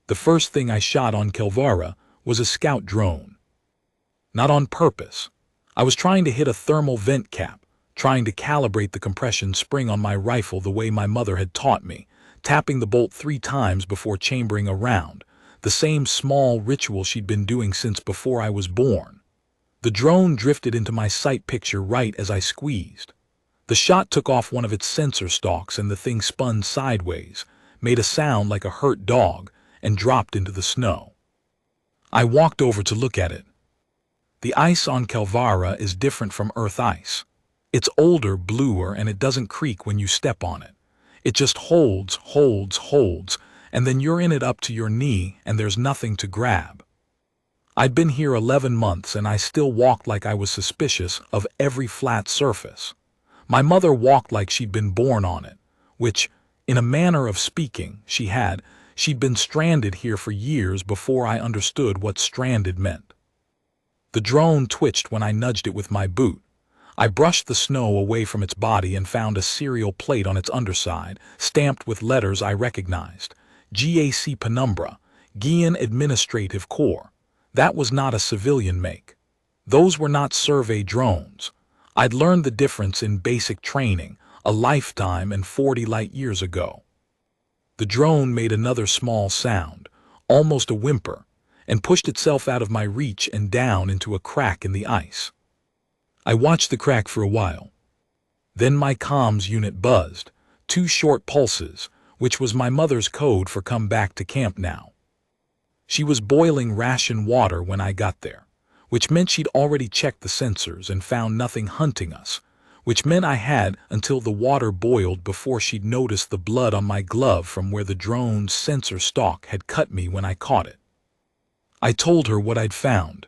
The first thing I shot on Kelvara was a scout drone. Not on purpose. I was trying to hit a thermal vent cap, trying to calibrate the compression spring on my rifle the way my mother had taught me, tapping the bolt 3 times before chambering a round, the same small ritual she'd been doing since before I was born. The drone drifted into my sight picture right as I squeezed. The shot took off one of its sensor stalks and the thing spun sideways, made a sound like a hurt dog, and dropped into the snow. I walked over to look at it. The ice on Kelvara is different from Earth ice. It's older, bluer, and it doesn't creak when you step on it. It just holds, and then you're in it up to your knee and there's nothing to grab. I'd been here 11 months and I still walked like I was suspicious of every flat surface. My mother walked like she'd been born on it, which, in a manner of speaking, she'd been stranded here for years before I understood what stranded meant. The drone twitched when I nudged it with my boot. I brushed the snow away from its body and found a serial plate on its underside, stamped with letters I recognized. GAC Penumbra, Guian Administrative Corps. That was not a civilian make. Those were not survey drones. I'd learned the difference in basic training, a lifetime and 40 light years ago. The drone made another small sound, almost a whimper, and pushed itself out of my reach and down into a crack in the ice. I watched the crack for a while. Then my comms unit buzzed, 2 short pulses, which was my mother's code for come back to camp now. She was boiling ration water when I got there, which meant she'd already checked the sensors and found nothing hunting us, which meant I had until the water boiled before she'd noticed the blood on my glove from where the drone's sensor stalk had cut me when I caught it. I told her what I'd found.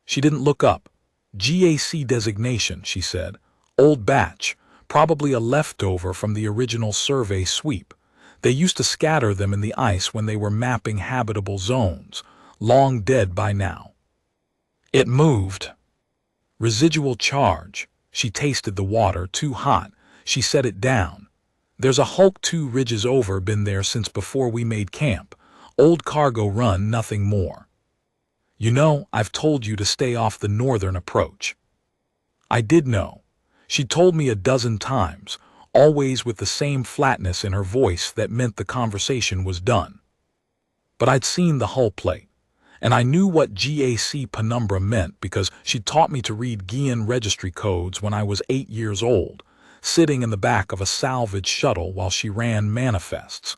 She didn't look up. GAC designation, she said. Old batch, probably a leftover from the original survey sweep. They used to scatter them in the ice when they were mapping habitable zones, long dead by now. It moved. Residual charge. She tasted the water, too hot. She set it down. There's a Hulk 2 ridges over, been there since before we made camp. Old cargo run, nothing more. You know, I've told you to stay off the northern approach. I did know. She told me a dozen times, always with the same flatness in her voice that meant the conversation was done. But I'd seen the hull plate, and I knew what GAC Penumbra meant because she'd taught me to read Guian registry codes when I was 8 years old, sitting in the back of a salvage shuttle while she ran manifests.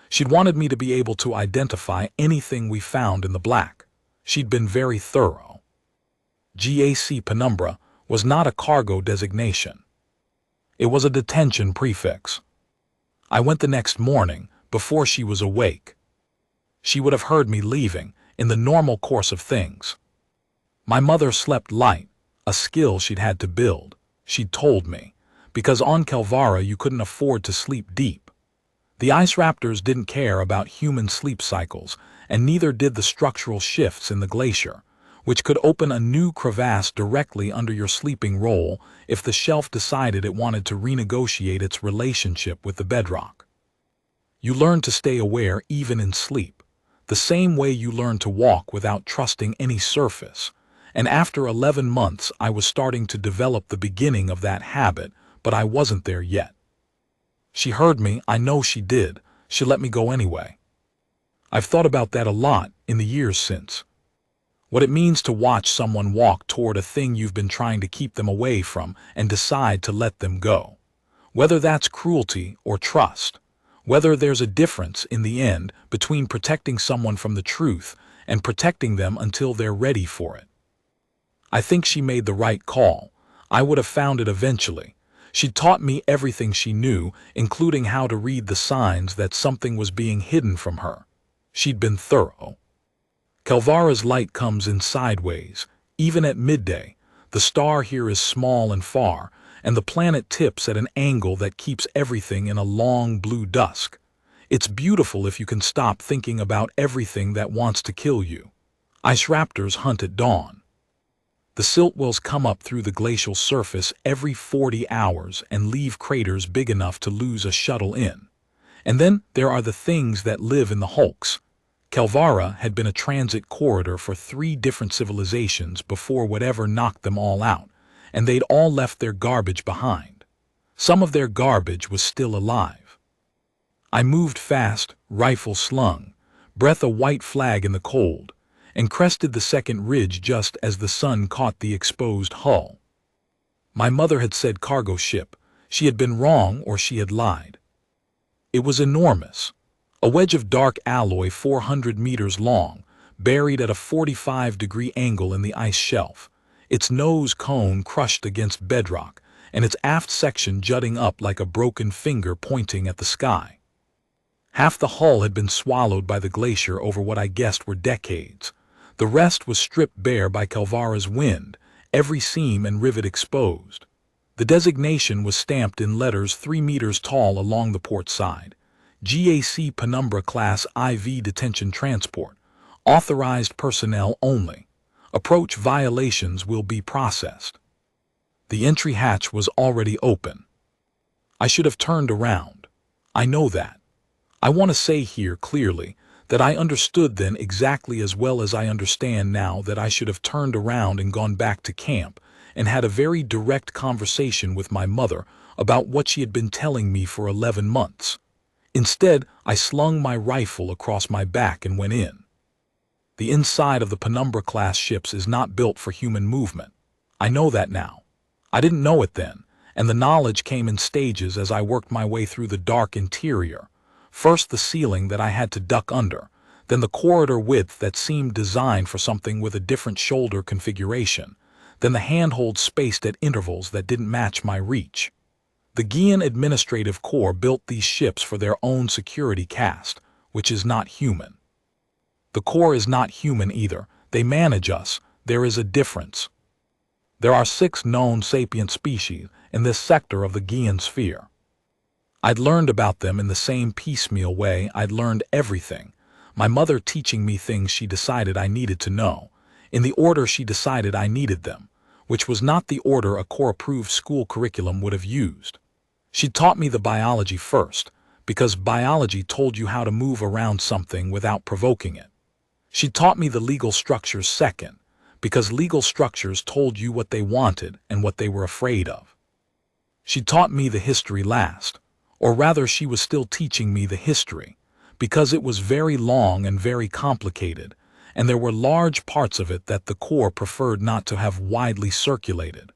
She'd wanted me to be able to identify anything we found in the black. She'd been very thorough. GAC Penumbra was not a cargo designation. It was a detention prefix. I went the next morning, before she was awake. She would have heard me leaving, in the normal course of things. My mother slept light, a skill she'd had to build, she'd told me, because on Kelvara you couldn't afford to sleep deep. The ice raptors didn't care about human sleep cycles, and neither did the structural shifts in the glacier, which could open a new crevasse directly under your sleeping roll if the shelf decided it wanted to renegotiate its relationship with the bedrock. You learn to stay aware even in sleep, the same way you learn to walk without trusting any surface, and after 11 months I was starting to develop the beginning of that habit, but I wasn't there yet. She heard me, I know she did. She let me go anyway. I've thought about that a lot in the years since. What it means to watch someone walk toward a thing you've been trying to keep them away from and decide to let them go. Whether that's cruelty or trust. Whether there's a difference in the end between protecting someone from the truth and protecting them until they're ready for it. I think she made the right call. I would have found it eventually. She'd taught me everything she knew, including how to read the signs that something was being hidden from her. She'd been thorough. Kelvara's light comes in sideways. Even at midday, the star here is small and far, and the planet tips at an angle that keeps everything in a long blue dusk. It's beautiful if you can stop thinking about everything that wants to kill you. Ice raptors hunt at dawn. The siltwells come up through the glacial surface every 40 hours and leave craters big enough to lose a shuttle in. And then there are the things that live in the hulks. Kelvara had been a transit corridor for 3 different civilizations before whatever knocked them all out, and they'd all left their garbage behind. Some of their garbage was still alive. I moved fast, rifle slung, breath a white flag in the cold, and crested the second ridge just as the sun caught the exposed hull. My mother had said cargo ship. She had been wrong, or she had lied. It was enormous. A wedge of dark alloy 400 meters long, buried at a 45-degree angle in the ice shelf, its nose cone crushed against bedrock, and its aft section jutting up like a broken finger pointing at the sky. Half the hull had been swallowed by the glacier over what I guessed were decades. The rest was stripped bare by Kelvara's wind, every seam and rivet exposed. The designation was stamped in letters 3 meters tall along the port side. GAC Penumbra Class IV Detention Transport. Authorized personnel only. Approach violations will be processed. The entry hatch was already open. I should have turned around. I know that. I want to say here clearly that I understood then exactly as well as I understand now that I should have turned around and gone back to camp and had a very direct conversation with my mother about what she had been telling me for 11 months. Instead, I slung my rifle across my back and went in. The inside of the Penumbra-class ships is not built for human movement. I know that now. I didn't know it then, and the knowledge came in stages as I worked my way through the dark interior. First the ceiling that I had to duck under, then the corridor width that seemed designed for something with a different shoulder configuration, then the handhold spaced at intervals that didn't match my reach. The Guian Administrative Corps built these ships for their own security caste, which is not human. The Corps is not human either. They manage us. There is a difference. There are 6 known sapient species in this sector of the Guian sphere. I'd learned about them in the same piecemeal way I'd learned everything, my mother teaching me things she decided I needed to know, in the order she decided I needed them, which was not the order a Corps-approved school curriculum would have used. She taught me the biology first, because biology told you how to move around something without provoking it. She taught me the legal structures second, because legal structures told you what they wanted and what they were afraid of. She taught me the history last, or rather she was still teaching me the history, because it was very long and very complicated, and there were large parts of it that the Corps preferred not to have widely circulated.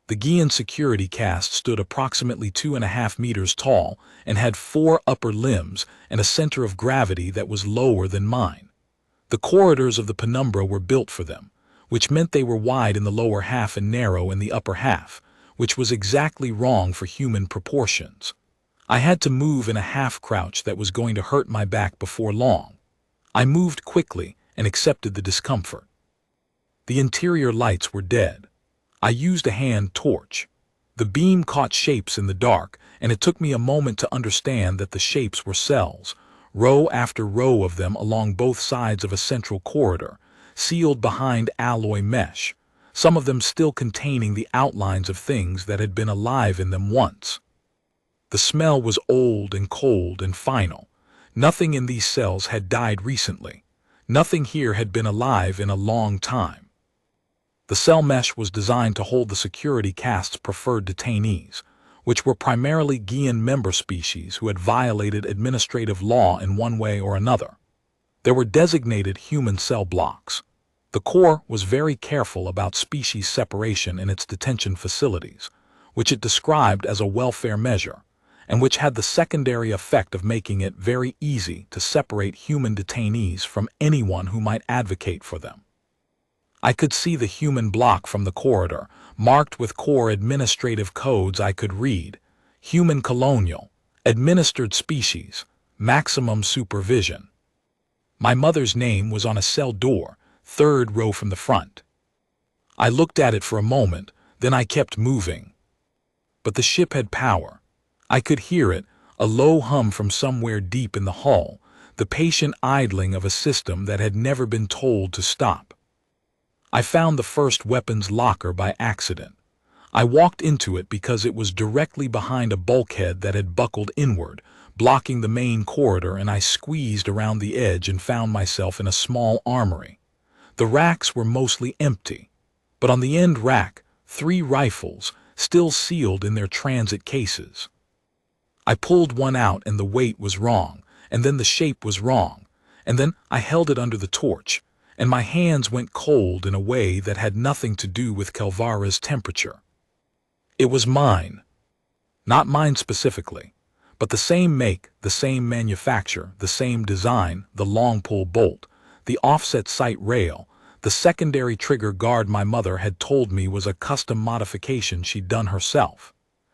The Guian security caste stood approximately 2.5 meters tall and had 4 upper limbs and a center of gravity that was lower than mine. The corridors of the penumbra were built for them, which meant they were wide in the lower half and narrow in the upper half, which was exactly wrong for human proportions. I had to move in a half-crouch that was going to hurt my back before long. I moved quickly and accepted the discomfort. The interior lights were dead. I used a hand torch. The beam caught shapes in the dark, and it took me a moment to understand that the shapes were cells, row after row of them along both sides of a central corridor, sealed behind alloy mesh, some of them still containing the outlines of things that had been alive in them once. The smell was old and cold and final. Nothing in these cells had died recently. Nothing here had been alive in a long time. The cell mesh was designed to hold the security caste's preferred detainees, which were primarily Guian member species who had violated administrative law in one way or another. There were designated human cell blocks. The Corps was very careful about species separation in its detention facilities, which it described as a welfare measure, and which had the secondary effect of making it very easy to separate human detainees from anyone who might advocate for them. I could see the human block from the corridor, marked with Corps administrative codes I could read: human colonial, administered species, maximum supervision. My mother's name was on a cell door, 3rd row from the front. I looked at it for a moment, then I kept moving. But the ship had power. I could hear it, a low hum from somewhere deep in the hull, the patient idling of a system that had never been told to stop. I found the first weapons locker by accident. I walked into it because it was directly behind a bulkhead that had buckled inward, blocking the main corridor, and I squeezed around the edge and found myself in a small armory. The racks were mostly empty, but on the end rack, 3 rifles, still sealed in their transit cases. I pulled one out and the weight was wrong, and then the shape was wrong, and then I held it under the torch, and my hands went cold in a way that had nothing to do with Kelvara's temperature. It was mine. Not mine specifically, but the same make, the same manufacture, the same design, the long pull bolt, the offset sight rail, the secondary trigger guard my mother had told me was a custom modification she'd done herself.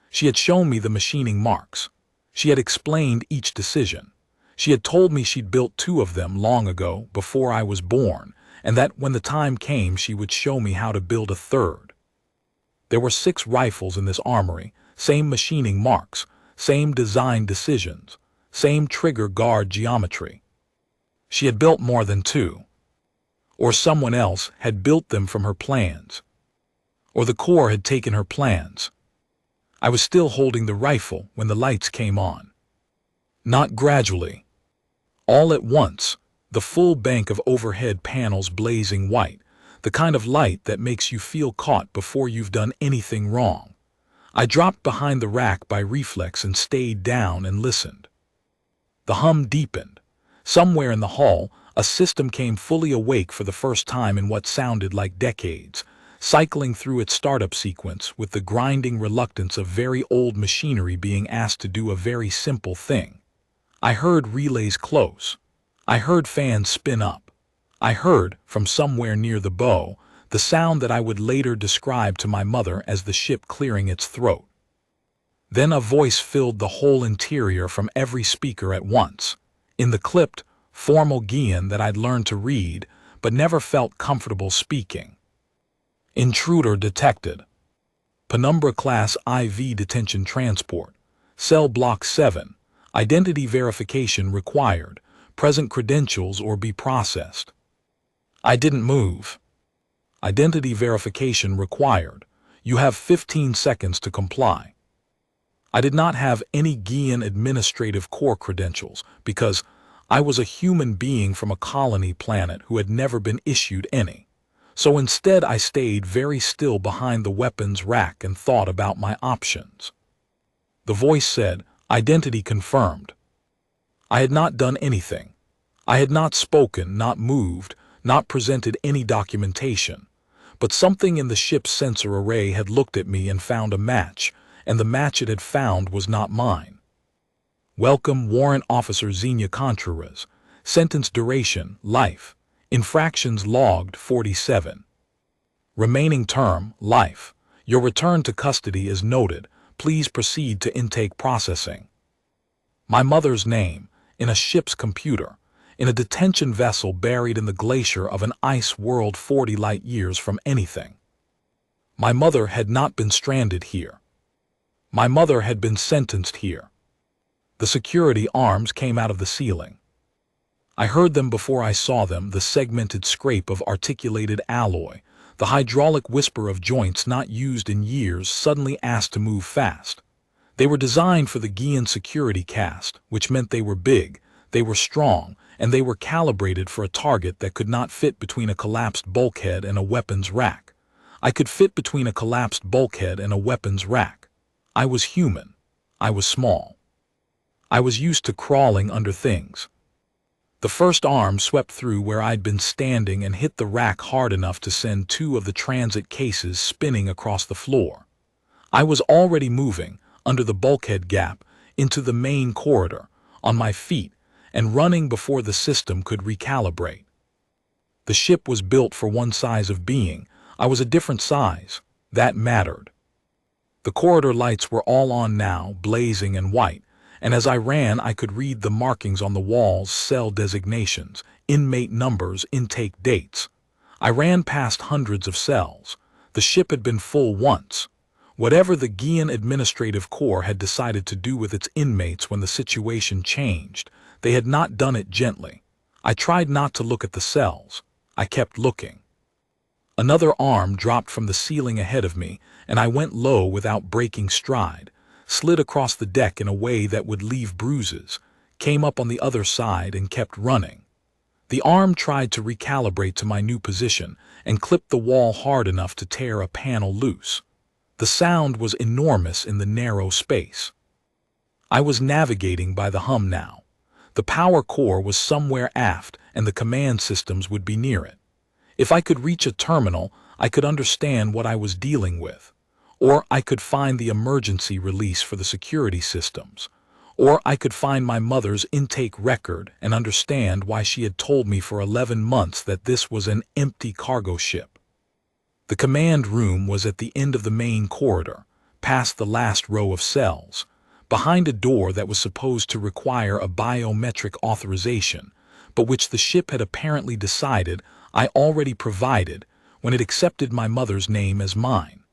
She had shown me the machining marks. She had explained each decision. She had told me she'd built 2 of them long ago, before I was born, and that when the time came she would show me how to build a 3rd. There were 6 rifles in this armory, same machining marks, same design decisions, same trigger guard geometry. She had built more than 2. Or someone else had built them from her plans. Or the Corps had taken her plans. I was still holding the rifle when the lights came on. Not gradually. All at once, the full bank of overhead panels blazing white, the kind of light that makes you feel caught before you've done anything wrong. I dropped behind the rack by reflex and stayed down and listened. The hum deepened. Somewhere in the hall, a system came fully awake for the first time in what sounded like decades, cycling through its startup sequence with the grinding reluctance of very old machinery being asked to do a very simple thing. I heard relays close. I heard fans spin up. I heard, from somewhere near the bow, the sound that I would later describe to my mother as the ship clearing its throat. Then a voice filled the whole interior from every speaker at once, in the clipped, formal Guian that I'd learned to read, but never felt comfortable speaking. Intruder detected. Penumbra Class IV Detention Transport. Cell Block 7. Identity verification required. Present credentials or be processed. I didn't move. Identity verification required. You have 15 seconds to comply. I did not have any Guian Administrative Corps credentials because I was a human being from a colony planet who had never been issued any. So instead I stayed very still behind the weapons rack and thought about my options. The voice said, "Identity confirmed." I had not done anything. I had not spoken, not moved, not presented any documentation. But something in the ship's sensor array had looked at me and found a match, and the match it had found was not mine. Welcome, Warrant Officer Xenia Contreras. Sentence duration, life. Infractions logged, 47. Remaining term, life. Your return to custody is noted. Please proceed to intake processing. My mother's name, in a ship's computer, in a detention vessel buried in the glacier of an ice world 40 light years from anything. My mother had not been stranded here. My mother had been sentenced here. The security arms came out of the ceiling. I heard them before I saw them, the segmented scrape of articulated alloy, the hydraulic whisper of joints not used in years suddenly asked to move fast. They were designed for the Guian security caste, which meant they were big, they were strong, and they were calibrated for a target that could not fit between a collapsed bulkhead and a weapons rack. I could fit between a collapsed bulkhead and a weapons rack. I was human. I was small. I was used to crawling under things. The first arm swept through where I'd been standing and hit the rack hard enough to send 2 of the transit cases spinning across the floor. I was already moving, under the bulkhead gap, into the main corridor, on my feet, and running before the system could recalibrate. The ship was built for one size of being. I was a different size. That mattered. The corridor lights were all on now, blazing and white, and as I ran I could read the markings on the walls, cell designations, inmate numbers, intake dates. I ran past hundreds of cells. The ship had been full once. Whatever the Guian Administrative Corps had decided to do with its inmates when the situation changed, they had not done it gently. I tried not to look at the cells. I kept looking. Another arm dropped from the ceiling ahead of me, and I went low without breaking stride, slid across the deck in a way that would leave bruises, came up on the other side and kept running. The arm tried to recalibrate to my new position and clipped the wall hard enough to tear a panel loose. The sound was enormous in the narrow space. I was navigating by the hum now. The power core was somewhere aft and the command systems would be near it. If I could reach a terminal, I could understand what I was dealing with. Or I could find the emergency release for the security systems. Or I could find my mother's intake record and understand why she had told me for 11 months that this was an empty cargo ship. The command room was at the end of the main corridor, past the last row of cells, behind a door that was supposed to require a biometric authorization, but which the ship had apparently decided I already provided when it accepted my mother's name as mine.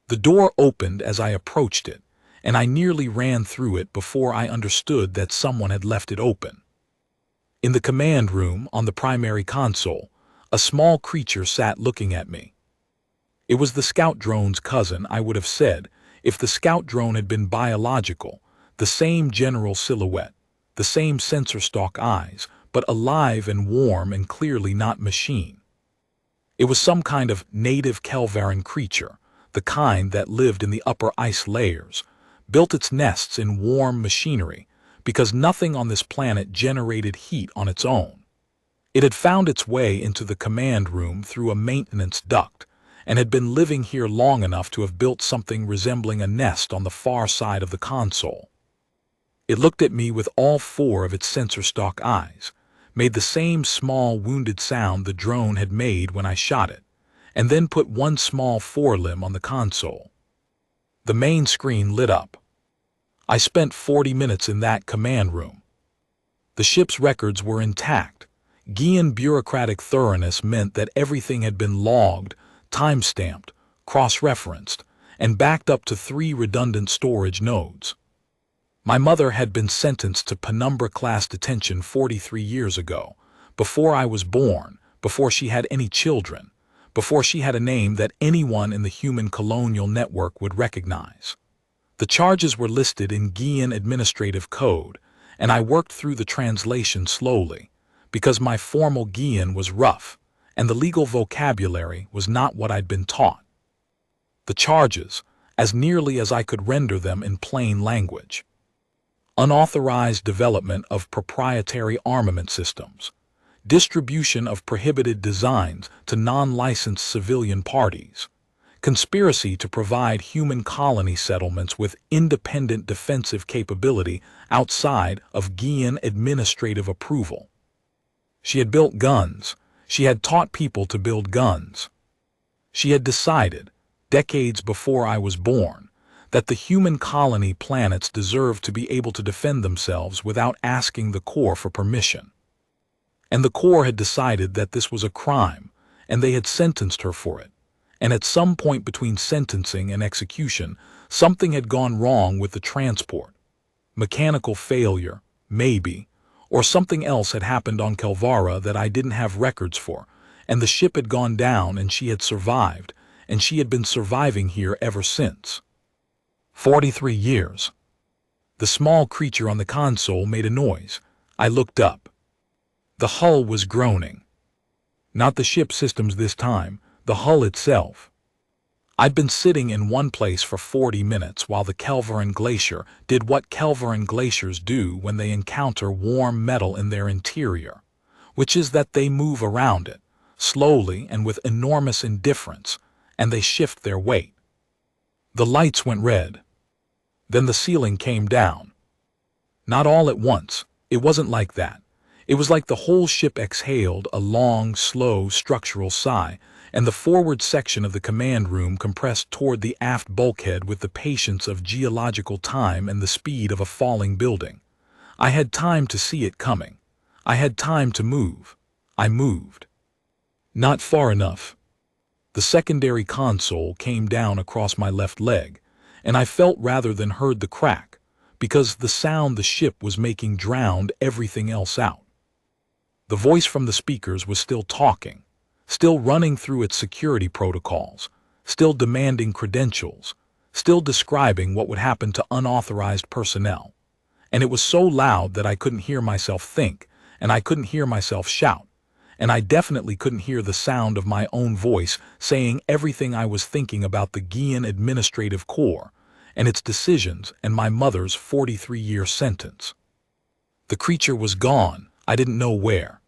The door opened as I approached it, and I nearly ran through it before I understood that someone had left it open. In the command room, on the primary console, a small creature sat looking at me. It was the scout drone's cousin, I would have said, if the scout drone had been biological, the same general silhouette, the same sensor stalk eyes, but alive and warm and clearly not machine. It was some kind of native Kelvaran creature, the kind that lived in the upper ice layers, built its nests in warm machinery, because nothing on this planet generated heat on its own. It had found its way into the command room through a maintenance duct, and had been living here long enough to have built something resembling a nest on the far side of the console. It looked at me with all four of its sensor stalk eyes, made the same small wounded sound the drone had made when I shot it, and then put one small forelimb on the console. The main screen lit up. I spent 40 minutes in that command room. The ship's records were intact. Guian bureaucratic thoroughness meant that everything had been logged, time-stamped, cross-referenced, and backed up to 3 redundant storage nodes. My mother had been sentenced to penumbra-class detention 43 years ago, before I was born, before she had any children, before she had a name that anyone in the human colonial network would recognize. The charges were listed in Guian administrative code, and I worked through the translation slowly, because my formal Guian was rough, and the legal vocabulary was not what I'd been taught. The charges, as nearly as I could render them in plain language: unauthorized development of proprietary armament systems, distribution of prohibited designs to non-licensed civilian parties, conspiracy to provide human colony settlements with independent defensive capability outside of Guian administrative approval. She had built guns. She had taught people to build guns. She had decided, decades before I was born, that the human colony planets deserved to be able to defend themselves without asking the Corps for permission. And the Corps had decided that this was a crime, and they had sentenced her for it. And at some point between sentencing and execution, something had gone wrong with the transport. Mechanical failure, maybe, or something else had happened on Kelvara that I didn't have records for, and the ship had gone down and she had survived, and she had been surviving here ever since. 43 years. The small creature on the console made a noise. I looked up. The hull was groaning. Not the ship systems this time, the hull itself. I'd been sitting in one place for 40 minutes while the Kelvaran glacier did what Kelvaran glaciers do when they encounter warm metal in their interior, which is that they move around it, slowly and with enormous indifference, and they shift their weight. The lights went red. Then the ceiling came down. Not all at once. It wasn't like that. It was like the whole ship exhaled a long, slow structural sigh, and the forward section of the command room compressed toward the aft bulkhead with the patience of geological time and the speed of a falling building. I had time to see it coming. I had time to move. I moved. Not far enough. The secondary console came down across my left leg, and I felt rather than heard the crack, because the sound the ship was making drowned everything else out. The voice from the speakers was still talking, still running through its security protocols, still demanding credentials, still describing what would happen to unauthorized personnel. And it was so loud that I couldn't hear myself think, and I couldn't hear myself shout, and I definitely couldn't hear the sound of my own voice saying everything I was thinking about the Guian Administrative Corps and its decisions and my mother's 43-year sentence. The creature was gone. I didn't know where.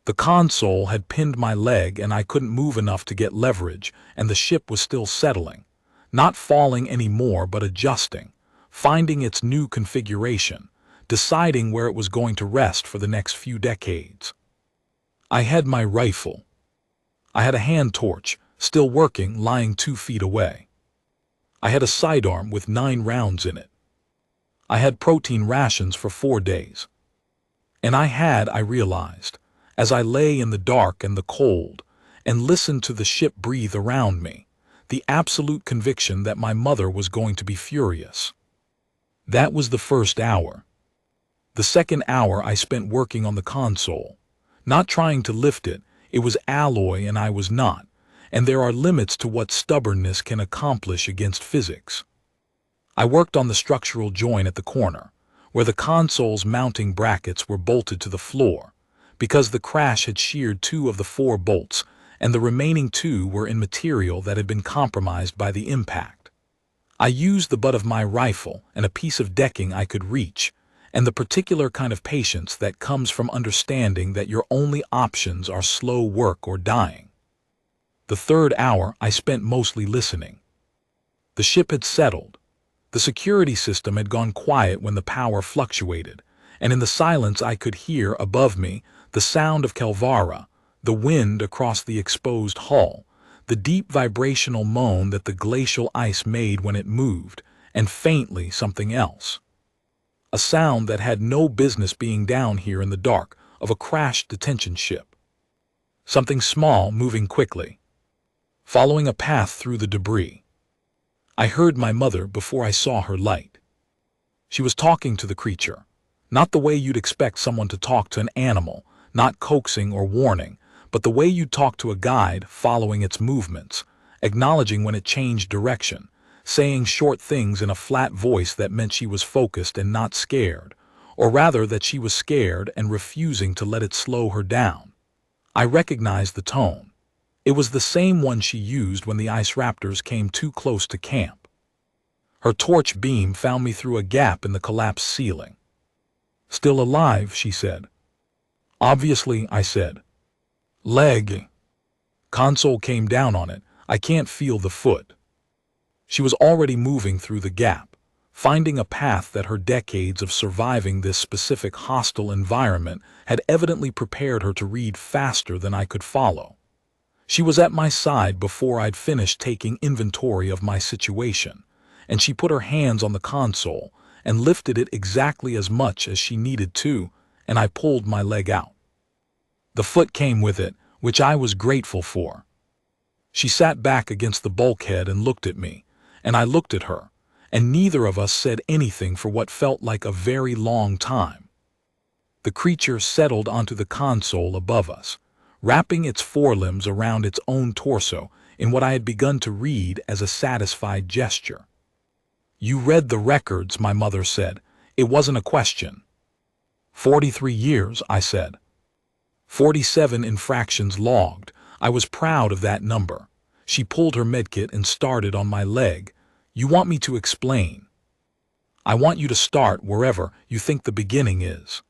The console had pinned my leg and I couldn't move enough to get leverage, and the ship was still settling, not falling anymore but adjusting, finding its new configuration, deciding where it was going to rest for the next few decades. I had my rifle. I had a hand torch, still working, lying 2 feet away. I had a sidearm with 9 rounds in it. I had protein rations for 4 days. And I realized, as I lay in the dark and the cold, and listened to the ship breathe around me, the absolute conviction that my mother was going to be furious. That was the first hour. The second hour I spent working on the console, not trying to lift it. It was alloy and I was not, and there are limits to what stubbornness can accomplish against physics. I worked on the structural joint at the corner, where the console's mounting brackets were bolted to the floor, because the crash had sheared 2 of the 4 bolts, and the remaining 2 were in material that had been compromised by the impact. I used the butt of my rifle and a piece of decking I could reach, and the particular kind of patience that comes from understanding that your only options are slow work or dying. The third hour I spent mostly listening. The ship had settled. The security system had gone quiet when the power fluctuated, and in the silence I could hear above me the sound of Kelvara, the wind across the exposed hull, the deep vibrational moan that the glacial ice made when it moved, and faintly something else. A sound that had no business being down here in the dark of a crashed detention ship. Something small moving quickly, following a path through the debris. I heard my mother before I saw her light. She was talking to the creature, not the way you'd expect someone to talk to an animal, not coaxing or warning, but the way you'd talk to a guide, following its movements, acknowledging when it changed direction, saying short things in a flat voice that meant she was focused and not scared, or rather that she was scared and refusing to let it slow her down. I recognized the tone. It was the same one she used when the ice raptors came too close to camp. Her torch beam found me through a gap in the collapsed ceiling. "Still alive," she said. "Obviously," I said. "Leg." Console came down on it. "I can't feel the foot." She was already moving through the gap, finding a path that her decades of surviving this specific hostile environment had evidently prepared her to read faster than I could follow. She was at my side before I'd finished taking inventory of my situation, and she put her hands on the console and lifted it exactly as much as she needed to, and I pulled my leg out. The foot came with it, which I was grateful for. She sat back against the bulkhead and looked at me, and I looked at her, and neither of us said anything for what felt like a very long time. The creature settled onto the console above us, wrapping its forelimbs around its own torso in what I had begun to read as a satisfied gesture. "You read the records," my mother said. "It wasn't a question." 43 years, I said. 47 infractions logged. I was proud of that number. She pulled her medkit and started on my leg. "You want me to explain?" "I want you to start wherever you think the beginning is."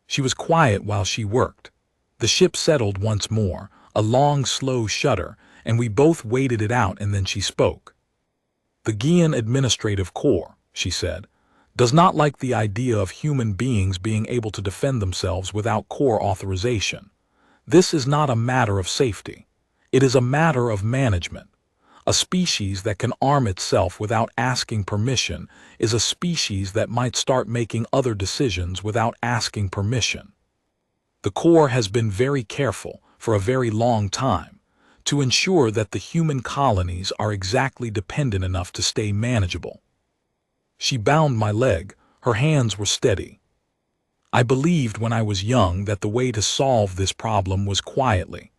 She was quiet while she worked. The ship settled once more, a long, slow shudder, and we both waited it out, and then she spoke. "The Guian Administrative Corps," she said, "does not like the idea of human beings being able to defend themselves without Corps authorization. This is not a matter of safety. It is a matter of management. A species that can arm itself without asking permission is a species that might start making other decisions without asking permission. The Corps has been very careful, for a very long time, to ensure that the human colonies are exactly dependent enough to stay manageable." She bound my leg. Her hands were steady. "I believed when I was young that the way to solve this problem was quietly.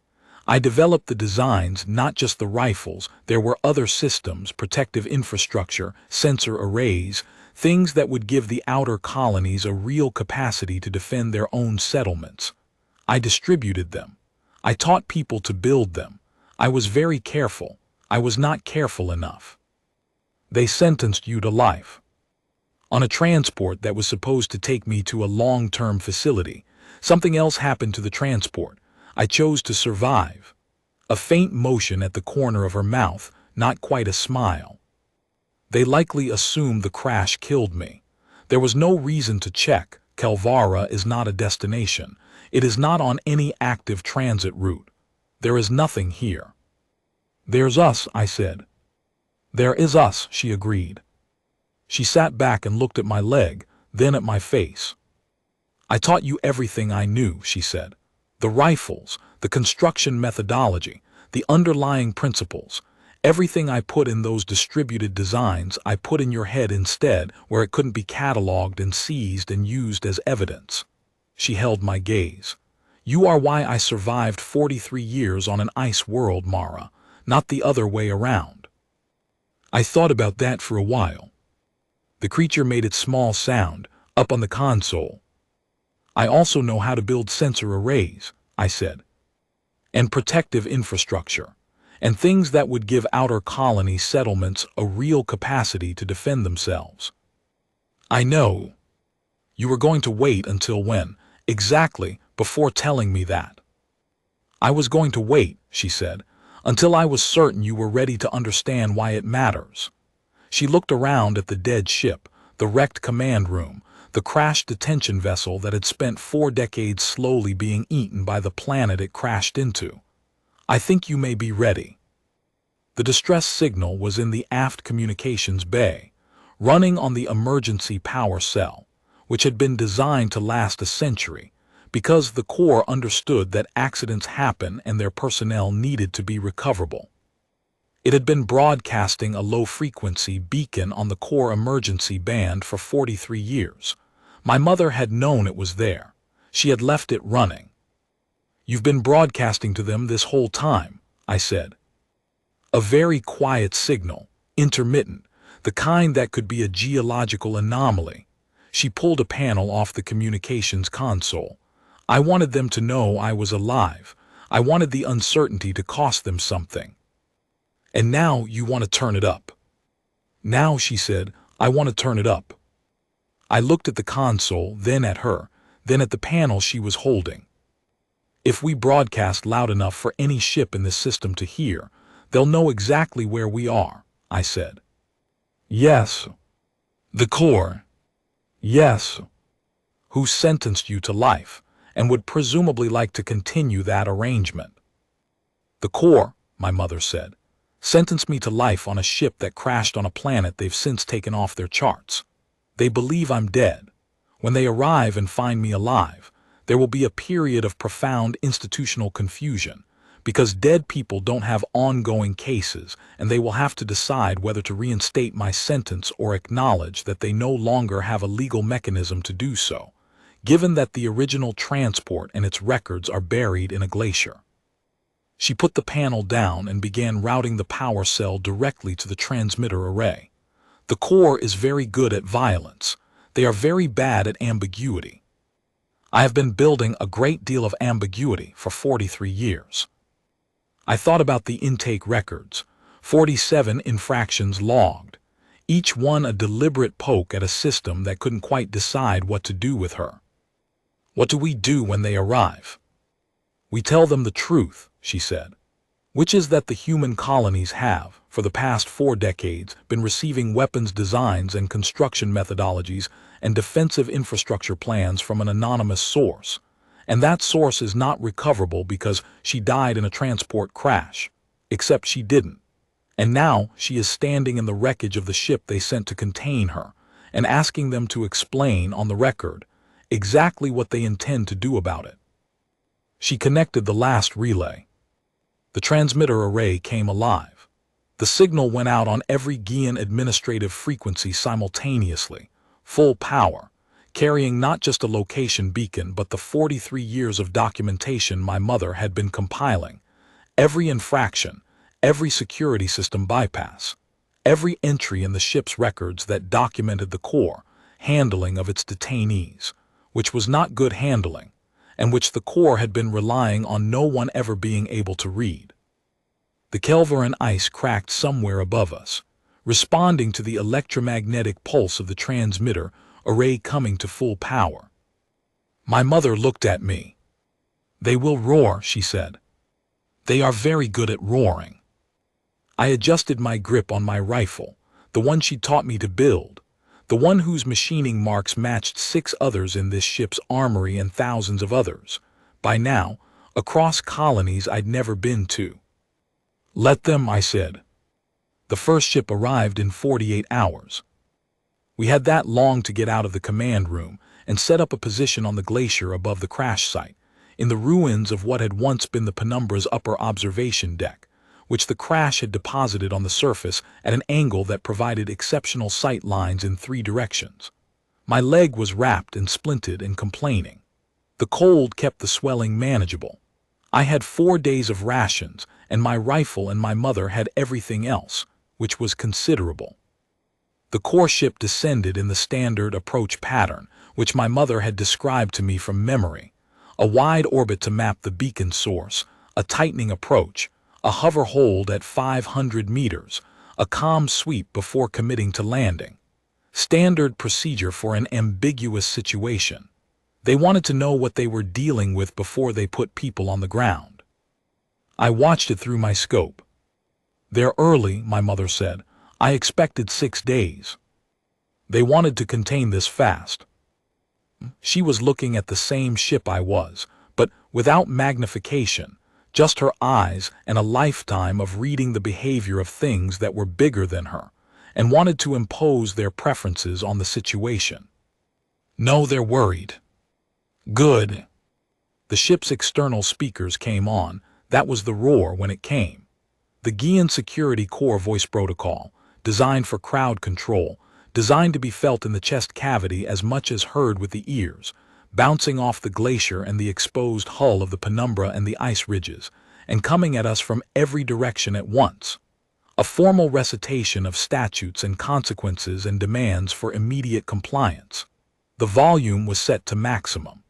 I developed the designs, not just the rifles. There were other systems, protective infrastructure, sensor arrays, things that would give the outer colonies a real capacity to defend their own settlements. I distributed them. I taught people to build them. I was very careful. I was not careful enough. They sentenced you to life. On a transport that was supposed to take me to a long-term facility, something else happened to the transport. I chose to survive. A faint motion at the corner of her mouth, not quite a smile. They likely assumed the crash killed me. There was no reason to check. Kelvara is not a destination. It is not on any active transit route. There is nothing here. There's us, I said. There is us, she agreed. She sat back and looked at my leg, then at my face. I taught you everything I knew, she said. The rifles, the construction methodology, the underlying principles. Everything I put in those distributed designs, I put in your head instead, where it couldn't be cataloged and seized and used as evidence. She held my gaze. You are why I survived 43 years on an ice world, Mara, not the other way around. I thought about that for a while. The creature made its small sound, up on the console. I also know how to build sensor arrays, I said, and protective infrastructure, and things that would give outer colony settlements a real capacity to defend themselves. I know. You were going to wait until when, exactly, before telling me that? I was going to wait, she said, until I was certain you were ready to understand why it matters. She looked around at the dead ship, the wrecked command room, the crashed detention vessel that had spent 4 decades slowly being eaten by the planet it crashed into. I think you may be ready. The distress signal was in the aft communications bay, running on the emergency power cell, which had been designed to last a century, because the Corps understood that accidents happen and their personnel needed to be recoverable. It had been broadcasting a low-frequency beacon on the Corps emergency band for 43 years. My mother had known it was there. She had left it running. You've been broadcasting to them this whole time, I said. A very quiet signal, intermittent, the kind that could be a geological anomaly. She pulled a panel off the communications console. I wanted them to know I was alive. I wanted the uncertainty to cost them something. And now you want to turn it up. Now, she said, I want to turn it up. I looked at the console, then at her, then at the panel she was holding. If we broadcast loud enough for any ship in this system to hear, they'll know exactly where we are, I said. Yes. The Corps. Yes. Who sentenced you to life, and would presumably like to continue that arrangement. The Corps, my mother said, sentenced me to life on a ship that crashed on a planet they've since taken off their charts. They believe I'm dead. When they arrive and find me alive, there will be a period of profound institutional confusion, because dead people don't have ongoing cases, and they will have to decide whether to reinstate my sentence or acknowledge that they no longer have a legal mechanism to do so, given that the original transport and its records are buried in a glacier. She put the panel down and began routing the power cell directly to the transmitter array. The Corps is very good at violence. They are very bad at ambiguity. I have been building a great deal of ambiguity for 43 years. I thought about the intake records, 47 infractions logged, each one a deliberate poke at a system that couldn't quite decide what to do with her. What do we do when they arrive? We tell them the truth, she said, which is that the human colonies have, for the past 4 decades, been receiving weapons designs and construction methodologies and defensive infrastructure plans from an anonymous source, and that source is not recoverable because she died in a transport crash, except she didn't. And now she is standing in the wreckage of the ship they sent to contain her, and asking them to explain on the record exactly what they intend to do about it. She connected the last relay. The transmitter array came alive. The signal went out on every Guian administrative frequency simultaneously, full power, carrying not just a location beacon but the 43 years of documentation my mother had been compiling, Every infraction, every security system bypass, every entry in the ship's records that documented the core handling of its detainees, which was not good handling, and which the core had been relying on no one ever being able to read. The Kelvaran ice cracked somewhere above us, responding to the electromagnetic pulse of the transmitter array coming to full power. My mother looked at me. "They will roar," she said. "They are very good at roaring." I adjusted my grip on my rifle, the one she taught me to build, the one whose machining marks matched 6 others in this ship's armory and thousands of others, by now, across colonies I'd never been to. "Let them," I said. The first ship arrived in 48 hours. We had that long to get out of the command room and set up a position on the glacier above the crash site, in the ruins of what had once been the Penumbra's upper observation deck, which the crash had deposited on the surface at an angle that provided exceptional sight lines in 3 directions. My leg was wrapped and splinted and complaining. The cold kept the swelling manageable. I had 4 days of rations, and my rifle and my mother had everything else, which was considerable. The core ship descended in the standard approach pattern, which my mother had described to me from memory: a wide orbit to map the beacon source, a tightening approach, a hover hold at 500 meters, a calm sweep before committing to landing. Standard procedure for an ambiguous situation. They wanted to know what they were dealing with before they put people on the ground. I watched it through my scope. "They're early," my mother said. "I expected 6 days. They wanted to contain this fast." She was looking at the same ship I was, but without magnification, just her eyes and a lifetime of reading the behavior of things that were bigger than her, and wanted to impose their preferences on the situation. "No, they're worried." "Good." The ship's external speakers came on. That was the roar when it came. The Guian Security Core voice protocol, designed for crowd control, designed to be felt in the chest cavity as much as heard with the ears, bouncing off the glacier and the exposed hull of the penumbra and the ice ridges, and coming at us from every direction at once. A formal recitation of statutes and consequences and demands for immediate compliance. The volume was set to maximum.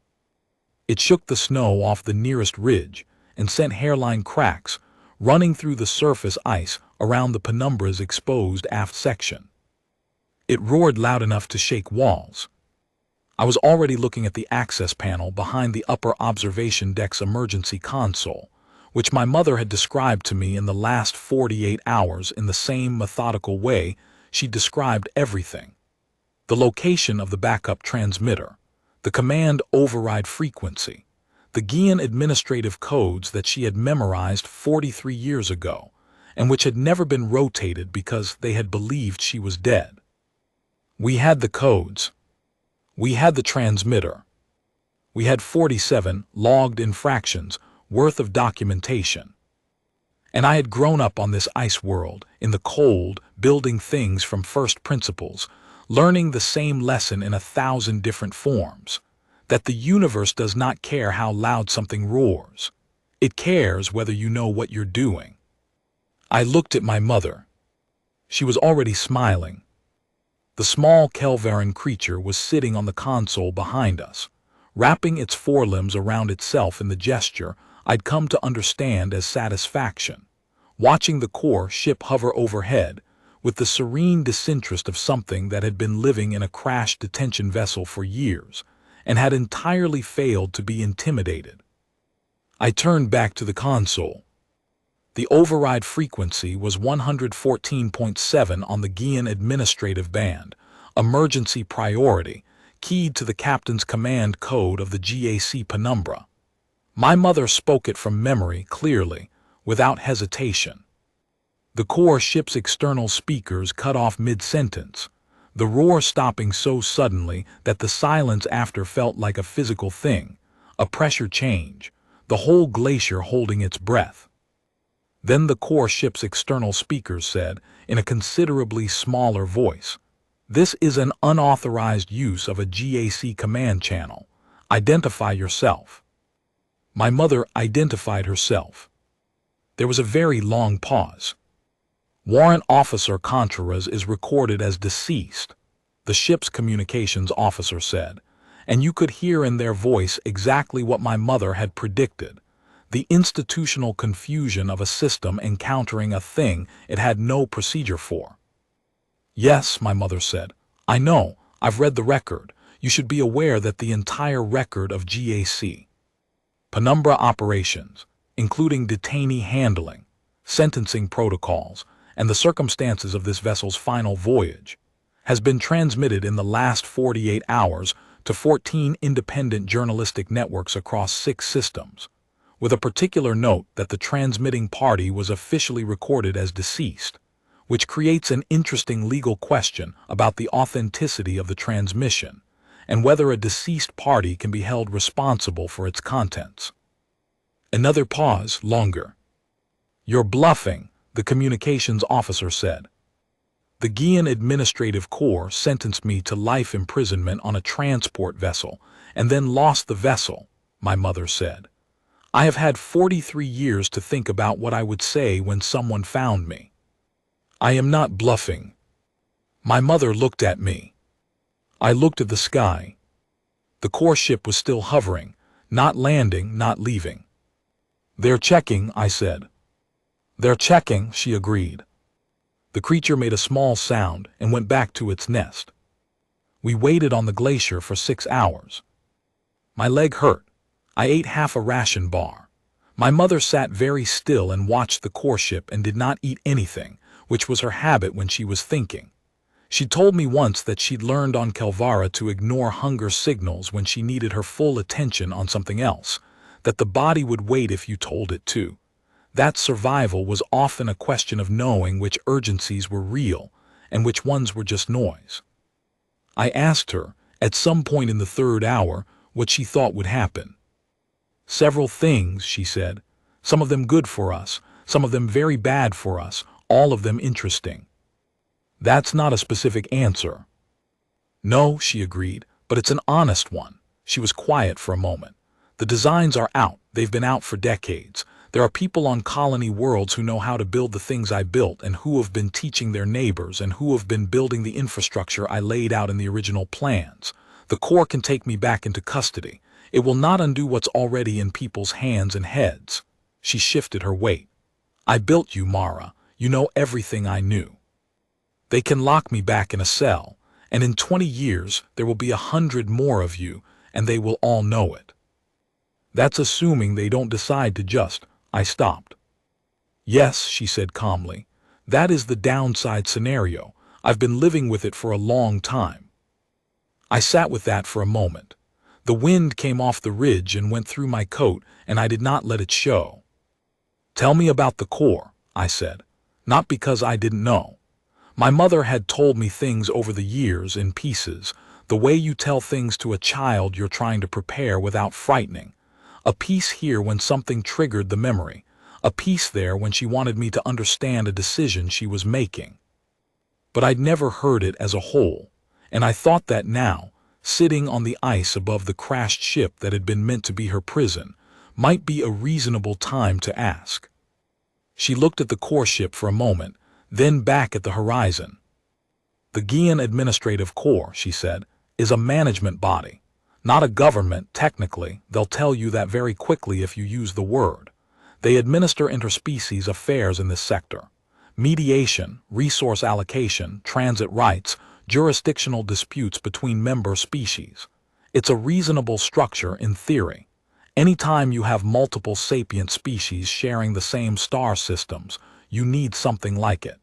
It shook the snow off the nearest ridge and sent hairline cracks running through the surface ice around the penumbra's exposed aft section. It roared loud enough to shake walls. I was already looking at the access panel behind the upper observation deck's emergency console, which my mother had described to me in the last 48 hours in the same methodical way she described everything. The location of the backup transmitter, the command override frequency, the Guian administrative codes that she had memorized 43 years ago, and which had never been rotated because they had believed she was dead. We had the codes. We had the transmitter. We had 47 logged infractions worth of documentation. And I had grown up on this ice world, in the cold, building things from first principles, learning the same lesson in 1,000 different forms, that the universe does not care how loud something roars. It cares whether you know what you're doing. I looked at my mother. She was already smiling. The small Kelvaran creature was sitting on the console behind us, wrapping its forelimbs around itself in the gesture I'd come to understand as satisfaction, watching the core ship hover overhead with the serene disinterest of something that had been living in a crashed detention vessel for years and had entirely failed to be intimidated. I turned back to the console. The override frequency was 114.7 on the Guian administrative band, emergency priority, keyed to the captain's command code of the GAC Penumbra. My mother spoke it from memory clearly, without hesitation. The core ship's external speakers cut off mid-sentence, the roar stopping so suddenly that the silence after felt like a physical thing, a pressure change, the whole glacier holding its breath. Then the core ship's external speakers said, in a considerably smaller voice, "This is an unauthorized use of a GAC command channel. Identify yourself." My mother identified herself. There was a very long pause. Warrant Officer Contreras is recorded as deceased, the ship's communications officer said, and you could hear in their voice exactly what my mother had predicted, the institutional confusion of a system encountering a thing it had no procedure for. Yes, my mother said. I know, I've read the record. You should be aware that the entire record of GAC, Penumbra operations, including detainee handling, sentencing protocols, and the circumstances of this vessel's final voyage, has been transmitted in the last 48 hours to 14 independent journalistic networks across 6 systems, with a particular note that the transmitting party was officially recorded as deceased, which creates an interesting legal question about the authenticity of the transmission and whether a deceased party can be held responsible for its contents. Another pause, longer. You're bluffing, the communications officer said. The Guian Administrative Corps sentenced me to life imprisonment on a transport vessel and then lost the vessel, my mother said. I have had 43 years to think about what I would say when someone found me. I am not bluffing. My mother looked at me. I looked at the sky. The core ship was still hovering, not landing, not leaving. They're checking, I said. They're checking, she agreed. The creature made a small sound and went back to its nest. We waited on the glacier for 6 hours. My leg hurt. I ate half a ration bar. My mother sat very still and watched the core ship and did not eat anything, which was her habit when she was thinking. She told me once that she'd learned on Kelvara to ignore hunger signals when she needed her full attention on something else, that the body would wait if you told it to. That survival was often a question of knowing which urgencies were real and which ones were just noise. I asked her, at some point in the 3rd hour, what she thought would happen. Several things, she said. Some of them good for us, some of them very bad for us, all of them interesting. That's not a specific answer. No, she agreed, but it's an honest one. She was quiet for a moment. The designs are out. They've been out for decades. There are people on colony worlds who know how to build the things I built and who have been teaching their neighbors and who have been building the infrastructure I laid out in the original plans. The Corps can take me back into custody. It will not undo what's already in people's hands and heads. She shifted her weight. I built you, Mara. You know everything I knew. They can lock me back in a cell, and in 20 years there will be 100 more of you, and they will all know it. That's assuming they don't decide to just... I stopped. Yes, she said calmly. That is the downside scenario. I've been living with it for a long time. I sat with that for a moment. The wind came off the ridge and went through my coat, and I did not let it show. Tell me about the Corps, I said. Not because I didn't know. My mother had told me things over the years in pieces, the way you tell things to a child you're trying to prepare without frightening. A piece here when something triggered the memory, a piece there when she wanted me to understand a decision she was making. But I'd never heard it as a whole, and I thought that now, sitting on the ice above the crashed ship that had been meant to be her prison, might be a reasonable time to ask. She looked at the core ship for a moment, then back at the horizon. The Guian Administrative Corps, she said, is a management body. Not a government, technically. They'll tell you that very quickly if you use the word. They administer interspecies affairs in this sector. Mediation, resource allocation, transit rights, jurisdictional disputes between member species. It's a reasonable structure in theory. Anytime you have multiple sapient species sharing the same star systems, you need something like it.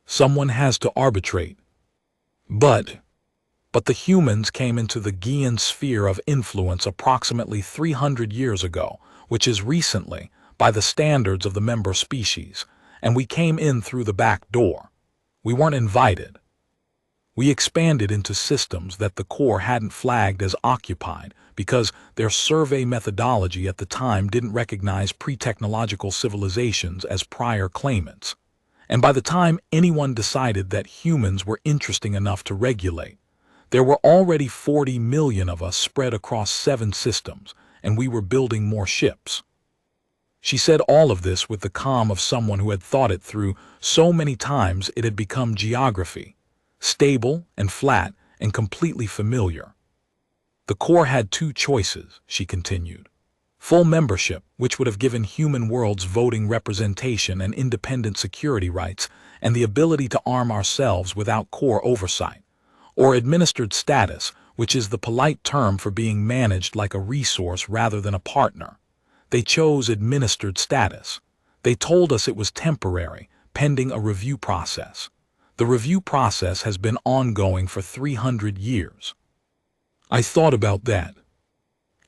Someone has to arbitrate. But the humans came into the Guian sphere of influence approximately 300 years ago, which is recently, by the standards of the member species, and we came in through the back door. We weren't invited. We expanded into systems that the Corps hadn't flagged as occupied because their survey methodology at the time didn't recognize pre-technological civilizations as prior claimants. And by the time anyone decided that humans were interesting enough to regulate, there were already 40 million of us spread across 7 systems, and we were building more ships. She said all of this with the calm of someone who had thought it through so many times it had become geography, stable and flat and completely familiar. The Corps had two choices, she continued. Full membership, which would have given human worlds voting representation and independent security rights, and the ability to arm ourselves without Corps oversight. Or administered status, which is the polite term for being managed like a resource rather than a partner. They chose administered status. They told us it was temporary, pending a review process. The review process has been ongoing for 300 years. I thought about that.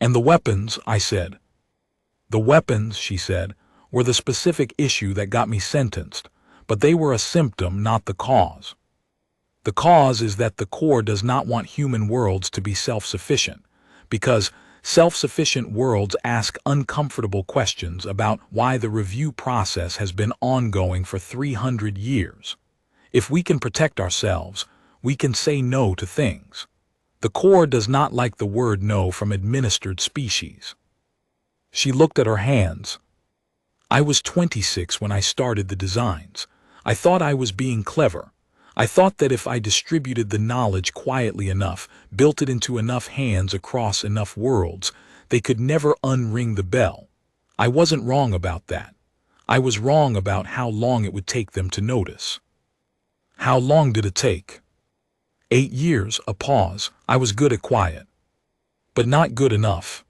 And the weapons, I said. The weapons, she said, were the specific issue that got me sentenced, but they were a symptom, not the cause. The cause is that the Corps does not want human worlds to be self-sufficient, because self-sufficient worlds ask uncomfortable questions about why the review process has been ongoing for 300 years. If we can protect ourselves, we can say no to things. The Corps does not like the word no from administered species. She looked at her hands. I was 26 when I started the designs. I thought I was being clever. I thought that if I distributed the knowledge quietly enough, built it into enough hands across enough worlds, they could never unring the bell. I wasn't wrong about that. I was wrong about how long it would take them to notice. How long did it take? 8 years, a pause. I was good at quiet. But not good enough.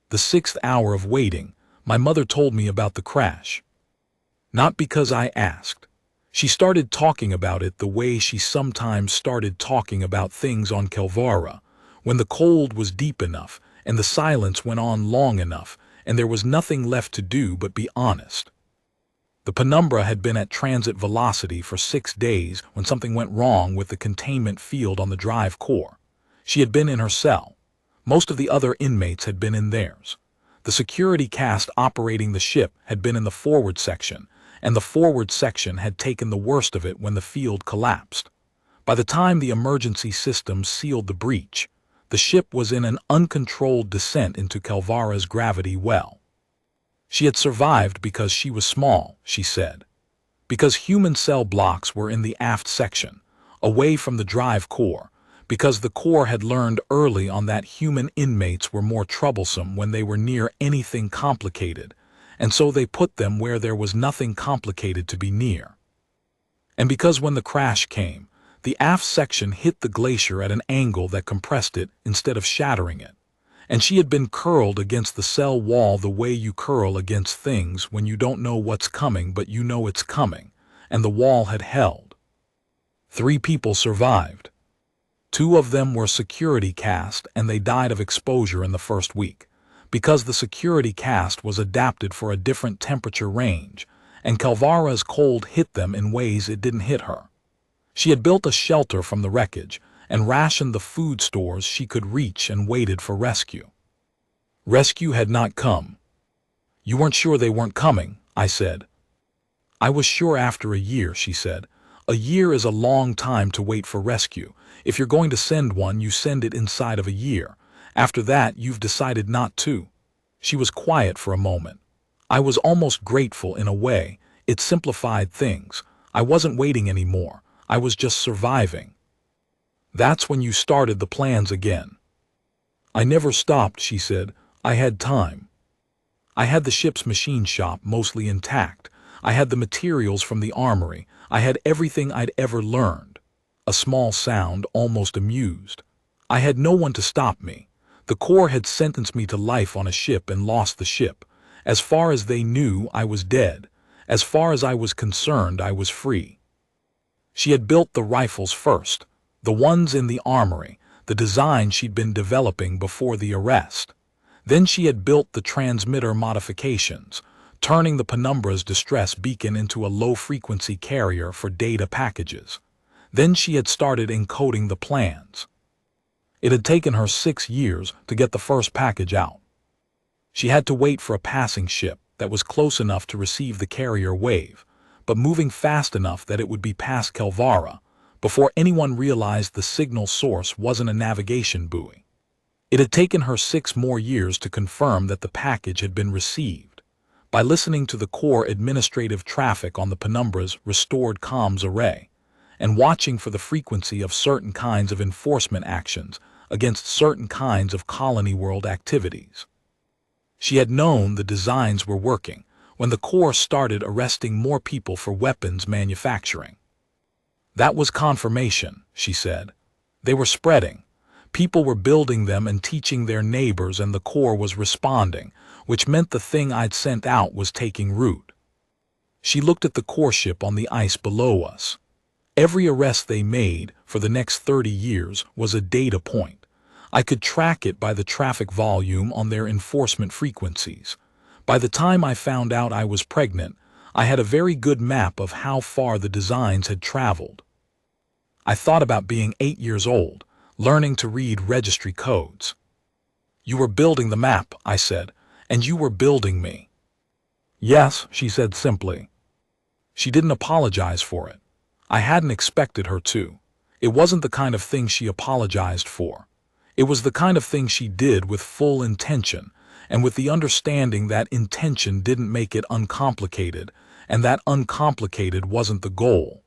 The 6th hour of waiting, my mother told me about the crash. Not because I asked. She started talking about it the way she sometimes started talking about things on Kelvara, when the cold was deep enough and the silence went on long enough and there was nothing left to do but be honest. The penumbra had been at transit velocity for 6 days when something went wrong with the containment field on the drive core. She had been in her cell. Most of the other inmates had been in theirs. The security cast operating the ship had been in the forward section, and the forward section had taken the worst of it when the field collapsed. By the time the emergency systems sealed the breach, the ship was in an uncontrolled descent into Kelvara's gravity well. She had survived because she was small, she said. Because human cell blocks were in the aft section, away from the drive core, because the Corps had learned early on that human inmates were more troublesome when they were near anything complicated, and so they put them where there was nothing complicated to be near. And because when the crash came, the aft section hit the glacier at an angle that compressed it instead of shattering it, and she had been curled against the cell wall the way you curl against things when you don't know what's coming but you know it's coming, and the wall had held. 3 people survived. 2 of them were security cast and they died of exposure in the first week, because the security cast was adapted for a different temperature range, and Kelvara's cold hit them in ways it didn't hit her. She had built a shelter from the wreckage and rationed the food stores she could reach and waited for rescue. Rescue had not come. You weren't sure they weren't coming, I said. I was sure after a year, she said. A year is a long time to wait for rescue. If you're going to send one, you send it inside of a year. After that, you've decided not to. She was quiet for a moment. I was almost grateful in a way. It simplified things. I wasn't waiting anymore. I was just surviving. That's when you started the plans again. I never stopped, she said. I had time. I had the ship's machine shop mostly intact. I had the materials from the armory. I had everything I'd ever learned. A small sound, almost amused. I had no one to stop me. The Corps had sentenced me to life on a ship and lost the ship. As far as they knew, I was dead. As far as I was concerned, I was free. She had built the rifles first. The ones in the armory, the design she'd been developing before the arrest. Then she had built the transmitter modifications, turning the penumbra's distress beacon into a low-frequency carrier for data packages. Then she had started encoding the plans. It had taken her 6 years to get the first package out. She had to wait for a passing ship that was close enough to receive the carrier wave, but moving fast enough that it would be past Kelvara, before anyone realized the signal source wasn't a navigation buoy. It had taken her 6 more years to confirm that the package had been received. by listening to the core administrative traffic on the Penumbra's restored comms array, and watching for the frequency of certain kinds of enforcement actions against certain kinds of colony world activities. She had known the designs were working when the Corps started arresting more people for weapons manufacturing. That was confirmation, she said. They were spreading. People were building them and teaching their neighbors, and the Corps was responding, which meant the thing I'd sent out was taking root. She looked at the Corps ship on the ice below us. Every arrest they made for the next 30 years was a data point. I could track it by the traffic volume on their enforcement frequencies. By the time I found out I was pregnant, I had a very good map of how far the designs had traveled. I thought about being 8 years old, learning to read registry codes. You were building the map, I said, and you were building me. Yes, she said simply. She didn't apologize for it. I hadn't expected her to. It wasn't the kind of thing she apologized for. It was the kind of thing she did with full intention, and with the understanding that intention didn't make it uncomplicated, and that uncomplicated wasn't the goal.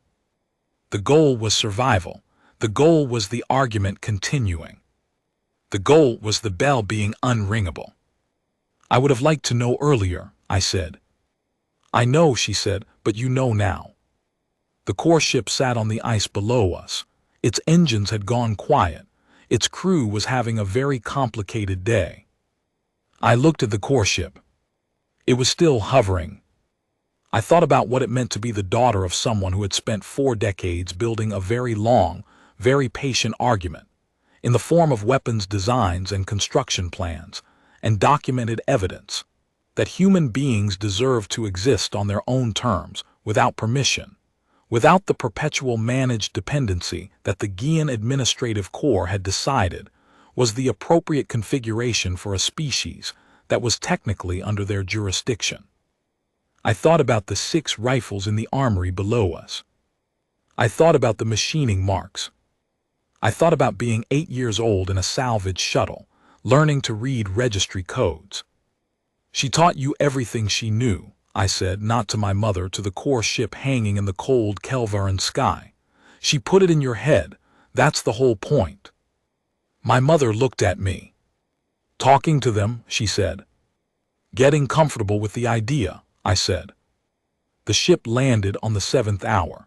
The goal was survival. The goal was the argument continuing. The goal was the bell being unringable. I would have liked to know earlier, I said. I know, she said, but you know now. The Corps ship sat on the ice below us. Its engines had gone quiet. Its crew was having a very complicated day. I looked at the Corps ship. It was still hovering. I thought about what it meant to be the daughter of someone who had spent 4 decades building a very long, very patient argument, in the form of weapons designs and construction plans, and documented evidence, that human beings deserve to exist on their own terms, without permission, without the perpetual managed dependency that the Guian Administrative Corps had decided was the appropriate configuration for a species that was technically under their jurisdiction. I thought about the 6 rifles in the armory below us. I thought about the machining marks. I thought about being 8 years old in a salvage shuttle, learning to read registry codes. She taught you everything she knew, I said, not to my mother, to the Corps ship hanging in the cold Kelvaran sky. She put it in your head. That's the whole point. My mother looked at me. Talking to them, she said. Getting comfortable with the idea, I said. The ship landed on the 7th hour.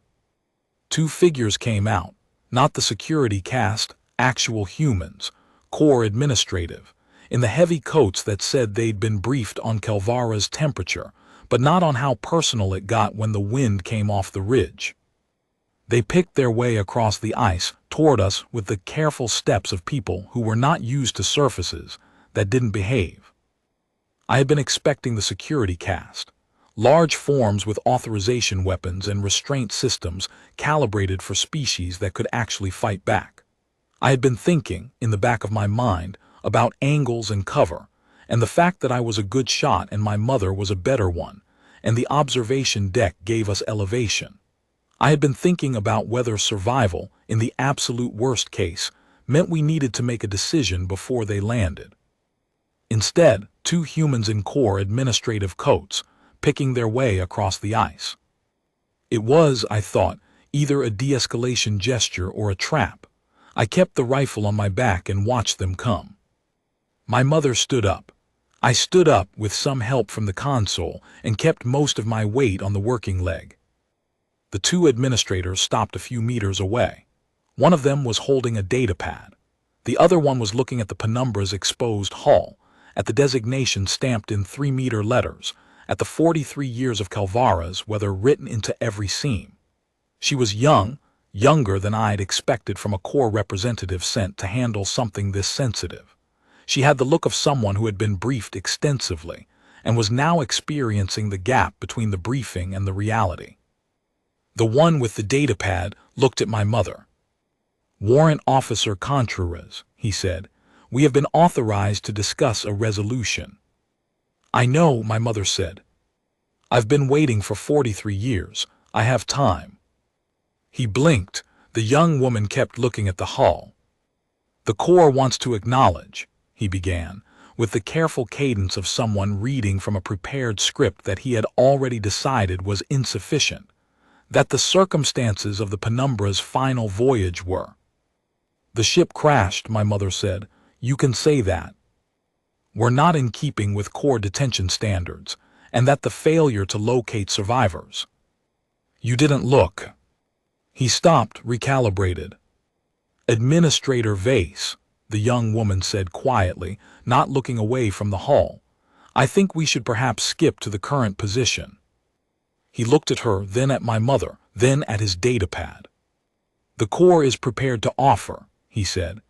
2 figures came out, not the security cast, actual humans, Corps administrative, in the heavy coats that said they'd been briefed on Kelvara's temperature, but not on how personal it got when the wind came off the ridge. They picked their way across the ice toward us with the careful steps of people who were not used to surfaces that didn't behave. I had been expecting the security cast, large forms with authorization weapons and restraint systems calibrated for species that could actually fight back. I had been thinking, in the back of my mind, about angles and cover, and the fact that I was a good shot and my mother was a better one, and the observation deck gave us elevation. I had been thinking about whether survival, in the absolute worst case, meant we needed to make a decision before they landed. Instead, 2 humans in Corps administrative coats, picking their way across the ice. It was, I thought, either a de-escalation gesture or a trap. I kept the rifle on my back and watched them come. My mother stood up. I stood up with some help from the console and kept most of my weight on the working leg. The 2 administrators stopped a few meters away. One of them was holding a data pad. The other one was looking at the Penumbra's exposed hull, at the designation stamped in 3-meter letters, at the 43 years of Kelvara's weather written into every seam. She was young, younger than I'd expected from a Corps representative sent to handle something this sensitive. She had the look of someone who had been briefed extensively and was now experiencing the gap between the briefing and the reality. The one with the data pad looked at my mother. "Warrant Officer Contreras," he said, "we have been authorized to discuss a resolution." "I know," my mother said. "I've been waiting for 43 years. I have time." He blinked. The young woman kept looking at the hull. "The Corps wants to acknowledge," he began, with the careful cadence of someone reading from a prepared script that he had already decided was insufficient, that the circumstances of the Penumbra's final voyage were. "The ship crashed," my mother said. "You can say that. We're not in keeping with core detention standards, and that the failure to locate survivors. You didn't look." He stopped, recalibrated. "Administrator Vase," the young woman said quietly, not looking away from the hull, "I think we should perhaps skip to the current position." He looked at her, then at my mother, then at his datapad. "The Corps is prepared to offer," he said,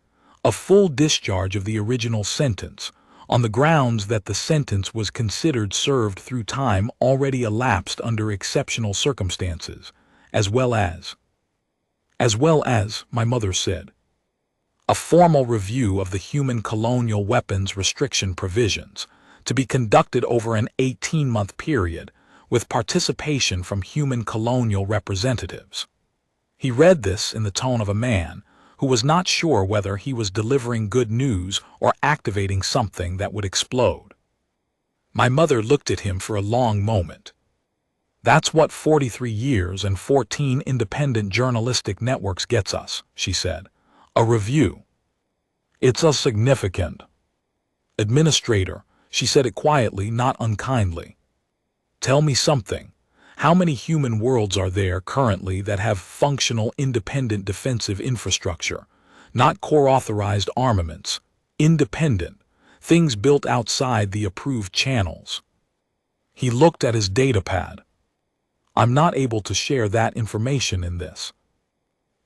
"a full discharge of the original sentence, on the grounds that the sentence was considered served through time already elapsed under exceptional circumstances, as well as, my mother said, a formal review of the human colonial weapons restriction provisions, to be conducted over an 18-month period, with participation from human colonial representatives." He read this in the tone of a man who was not sure whether he was delivering good news or activating something that would explode. My mother looked at him for a long moment. "That's what 43 years and 14 independent journalistic networks gets us," she said. "A review. It's a significant." "Administrator," she said it quietly, not unkindly. "Tell me something. How many human worlds are there currently that have functional independent defensive infrastructure, not core-authorized armaments, independent, things built outside the approved channels?" He looked at his datapad. "I'm not able to share that information in this."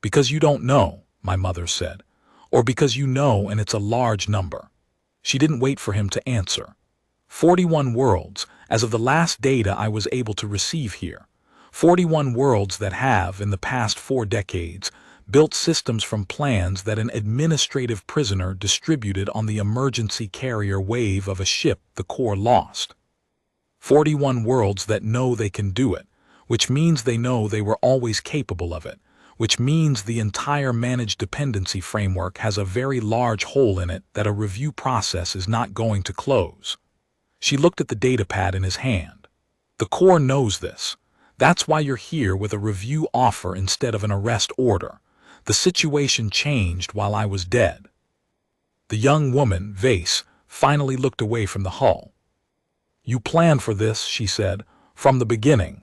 "Because you don't know," my mother said, "or because you know and it's a large number." She didn't wait for him to answer. 41 worlds, as of the last data I was able to receive here. 41 worlds that have, in the past 4 decades, built systems from plans that an administrative prisoner distributed on the emergency carrier wave of a ship the Corps lost. 41 worlds that know they can do it, which means they know they were always capable of it, which means the entire managed dependency framework has a very large hole in it that a review process is not going to close. She looked at the datapad in his hand. "The Corps knows this. That's why you're here with a review offer instead of an arrest order. The situation changed while I was dead." The young woman, Vase, finally looked away from the hull. "You planned for this," she said, "from the beginning."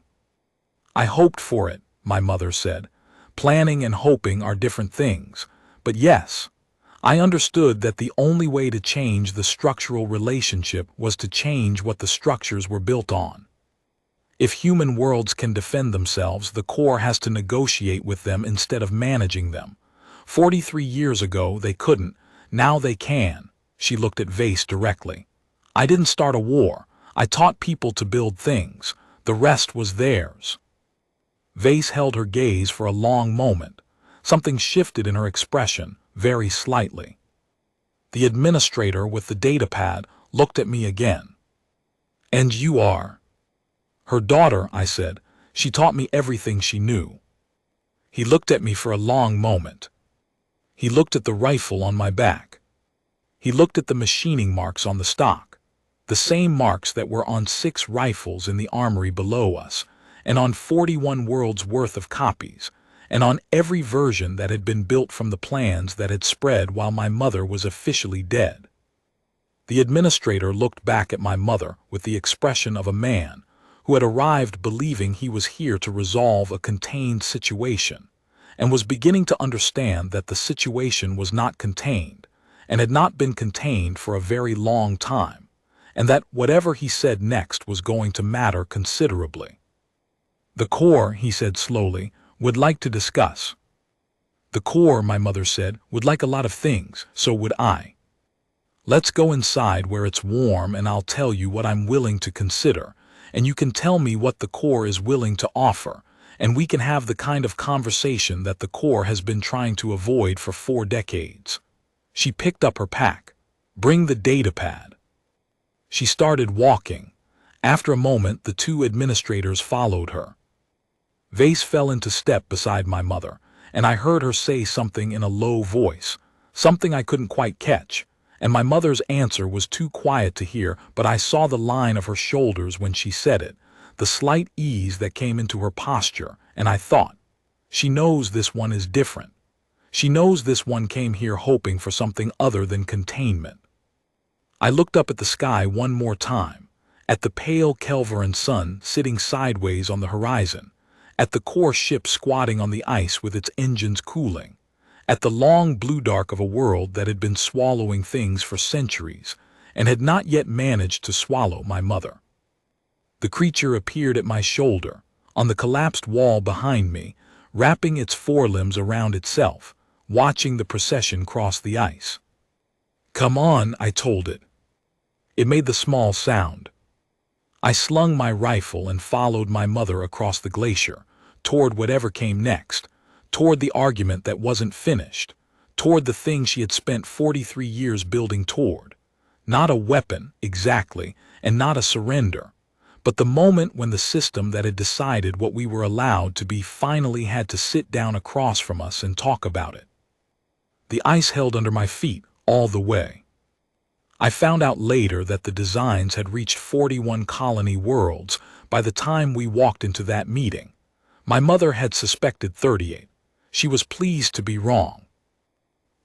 "I hoped for it," my mother said. "Planning and hoping are different things. But yes, I understood that the only way to change the structural relationship was to change what the structures were built on. If human worlds can defend themselves, the Corps has to negotiate with them instead of managing them. 43 years ago they couldn't, now they can." She looked at Vase directly. "I didn't start a war. I taught people to build things. The rest was theirs." Vase held her gaze for a long moment. Something shifted in her expression, very slightly. The administrator with the datapad looked at me again. "And you are?" "Her daughter," I said. "She taught me everything she knew." He looked at me for a long moment. He looked at the rifle on my back. He looked at the machining marks on the stock, the same marks that were on 6 rifles in the armory below us, and on 41 worlds worth of copies, and on every version that had been built from the plans that had spread while my mother was officially dead. The administrator looked back at my mother with the expression of a man who had arrived believing he was here to resolve a contained situation, and was beginning to understand that the situation was not contained, and had not been contained for a very long time, and that whatever he said next was going to matter considerably. "The Corps," he said slowly, "would like to discuss." "The Corps," my mother said, "would like a lot of things, so would I. Let's go inside where it's warm and I'll tell you what I'm willing to consider, and you can tell me what the Corps is willing to offer, and we can have the kind of conversation that the Corps has been trying to avoid for 4 decades. She picked up her pack. "Bring the datapad." She started walking. After a moment, the 2 administrators followed her. Vase fell into step beside my mother, and I heard her say something in a low voice, something I couldn't quite catch, And my mother's answer was too quiet to hear, but I saw the line of her shoulders when she said it, the slight ease that came into her posture, and I thought, she knows this one is different. She knows this one came here hoping for something other than containment. I looked up at the sky one more time, at the pale Kelvaran sun sitting sideways on the horizon, at the core ship squatting on the ice with its engines cooling, at the long blue dark of a world that had been swallowing things for centuries and had not yet managed to swallow my mother. The creature appeared at my shoulder, on the collapsed wall behind me, wrapping its forelimbs around itself, watching the procession cross the ice. "Come on," I told it. It made the small sound. I slung my rifle and followed my mother across the glacier, toward whatever came next, toward the argument that wasn't finished, toward the thing she had spent 43 years building toward. Not a weapon, exactly, and not a surrender, but the moment when the system that had decided what we were allowed to be finally had to sit down across from us and talk about it. The ice held under my feet all the way. I found out later that the designs had reached 41 colony worlds by the time we walked into that meeting. My mother had suspected 38. She was pleased to be wrong.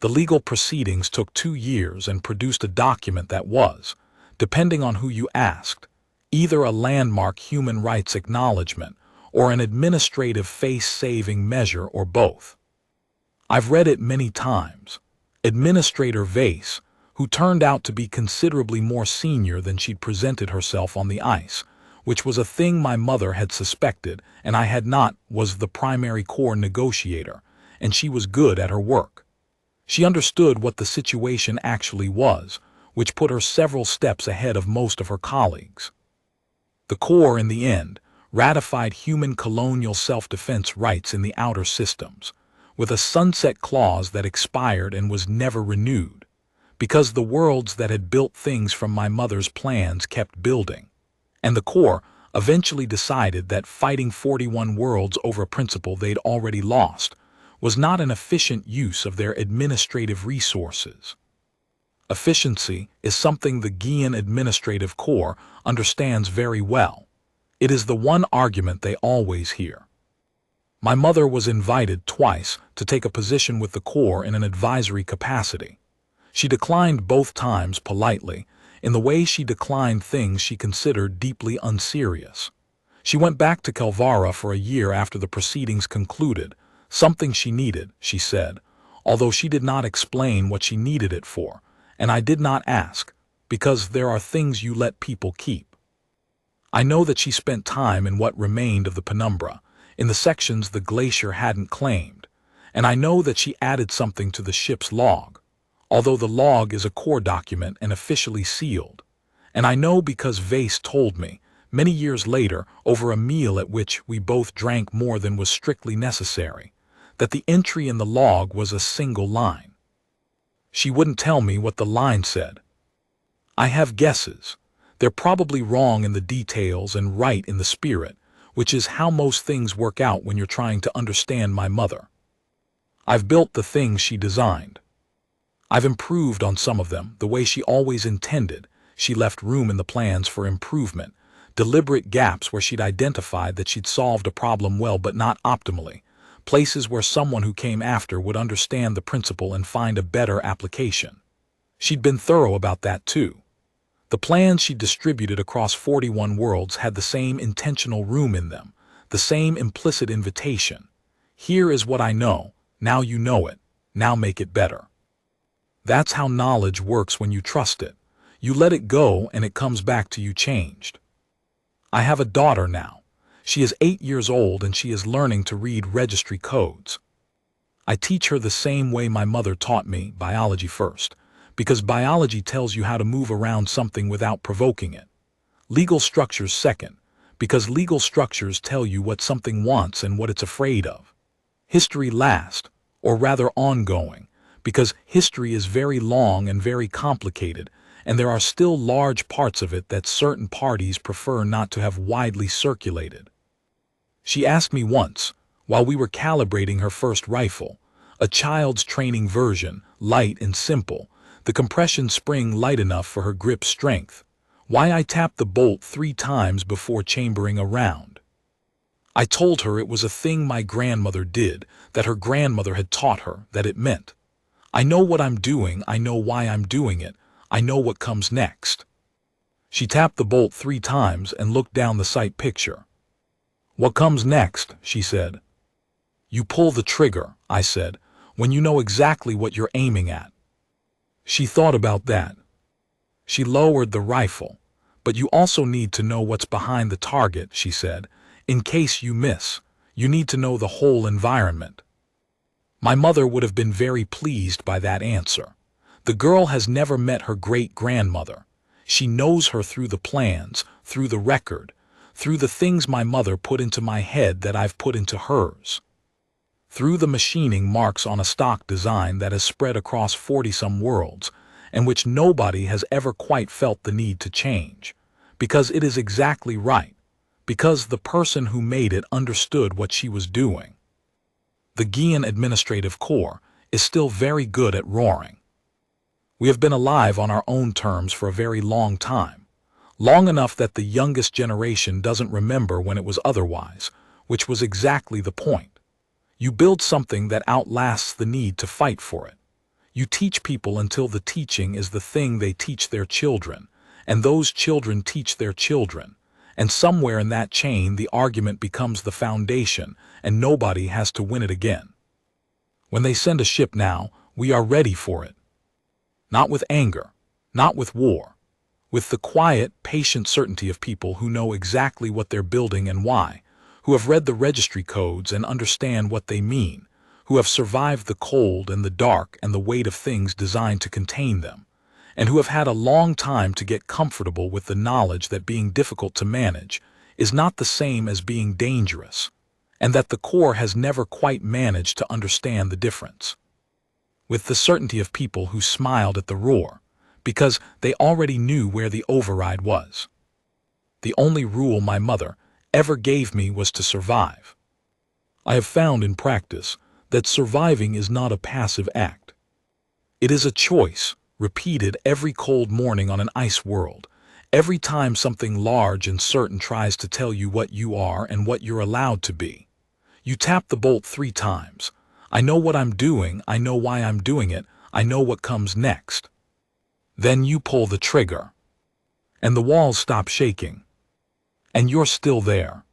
The legal proceedings took 2 years and produced a document that was, depending on who you asked, either a landmark human rights acknowledgement or an administrative face-saving measure or both. I've read it many times. Administrator Vase, who turned out to be considerably more senior than she'd presented herself on the ice, which was a thing my mother had suspected and I had not, was the primary core negotiator, and she was good at her work. She understood what the situation actually was, which put her several steps ahead of most of her colleagues. The core, in the end, ratified human colonial self-defense rights in the outer systems, with a sunset clause that expired and was never renewed, because the worlds that had built things from my mother's plans kept building, and the core eventually decided that fighting 41 worlds over a principle they'd already lost was not an efficient use of their administrative resources. Efficiency is something the Gian Administrative Corps understands very well. It is the one argument they always hear. My mother was invited twice to take a position with the Corps in an advisory capacity. She declined both times politely, in the way she declined things she considered deeply unserious. She went back to Kelvara for a year after the proceedings concluded, something she needed, she said, although she did not explain what she needed it for, and I did not ask, because there are things you let people keep. I know that she spent time in what remained of the penumbra, in the sections the glacier hadn't claimed, and I know that she added something to the ship's log, although the log is a core document and officially sealed, and I know because Vase told me, many years later, over a meal at which we both drank more than was strictly necessary, that the entry in the log was a single line. She wouldn't tell me what the line said. I have guesses. They're probably wrong in the details and right in the spirit, which is how most things work out when you're trying to understand my mother. I've built the things she designed. I've improved on some of them the way she always intended. She left room in the plans for improvement, deliberate gaps where she'd identified that she'd solved a problem well but not optimally, places where someone who came after would understand the principle and find a better application. She'd been thorough about that too. The plans she distributed across 41 worlds had the same intentional room in them, the same implicit invitation. Here is what I know, now you know it, now make it better. That's how knowledge works when you trust it. You let it go and it comes back to you changed. I have a daughter now. She is 8 years old and she is learning to read registry codes. I teach her the same way my mother taught me, biology first, because biology tells you how to move around something without provoking it. Legal structures second, because legal structures tell you what something wants and what it's afraid of. History last, or rather ongoing, because history is very long and very complicated, and there are still large parts of it that certain parties prefer not to have widely circulated. She asked me once, while we were calibrating her first rifle, a child's training version, light and simple, the compression spring light enough for her grip strength, why I tapped the bolt 3 times before chambering around. I told her it was a thing my grandmother did, that her grandmother had taught her, that it meant, I know what I'm doing, I know why I'm doing it, I know what comes next. She tapped the bolt 3 times and looked down the sight picture. What comes next, she said. You pull the trigger, I said, when you know exactly what you're aiming at. She thought about that. She lowered the rifle. But you also need to know what's behind the target, she said. In case you miss, you need to know the whole environment. My mother would have been very pleased by that answer. The girl has never met her great-grandmother. She knows her through the plans, through the record, through the things my mother put into my head that I've put into hers. Through the machining marks on a stock design that has spread across 40-some worlds, and which nobody has ever quite felt the need to change, because it is exactly right, because the person who made it understood what she was doing. The Guian Administrative Corps is still very good at roaring. We have been alive on our own terms for a very long time, long enough that the youngest generation doesn't remember when it was otherwise, which was exactly the point. You build something that outlasts the need to fight for it. You teach people until the teaching is the thing they teach their children, and those children teach their children, and somewhere in that chain the argument becomes the foundation, and nobody has to win it again. When they send a ship now, we are ready for it. Not with anger, not with war, with the quiet, patient certainty of people who know exactly what they're building and why, who have read the registry codes and understand what they mean, who have survived the cold and the dark and the weight of things designed to contain them, and who have had a long time to get comfortable with the knowledge that being difficult to manage is not the same as being dangerous, and that the Corps has never quite managed to understand the difference. With the certainty of people who smiled at the roar, because they already knew where the override was. The only rule my mother ever gave me was to survive. I have found in practice that surviving is not a passive act. It is a choice, repeated every cold morning on an ice world, every time something large and certain tries to tell you what you are and what you're allowed to be. You tap the bolt 3 times. I know what I'm doing, I know why I'm doing it, I know what comes next. Then you pull the trigger. And the walls stop shaking. And you're still there.